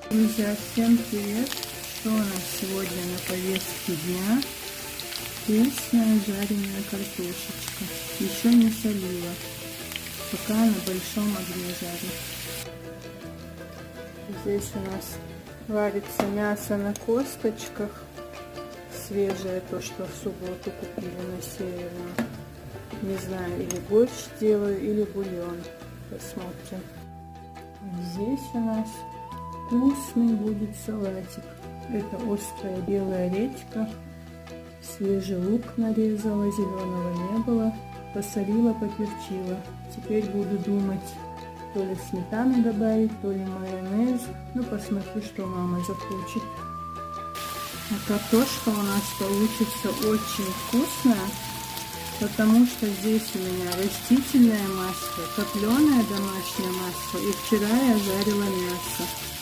Друзья, всем привет! Что у нас сегодня на повестке дня? Вкусная жареная картошечка. Еще не солила, пока на большом огне жарю. Здесь у нас варится мясо на косточках. Свежее, то, что в субботу купили на Северном. Не знаю, или борщ делаю, или бульон. Посмотрим. Здесь у нас вкусный будет салатик. Это острая белая редька. Свежий лук нарезала, зеленого не было. Посолила, поперчила. Теперь буду думать, то ли сметану добавить, то ли майонез. Ну, посмотрю, что мама захочет. А картошка у нас получится очень вкусная, потому что здесь у меня растительное масло, топленое домашнее масло, и вчера я жарила мясо.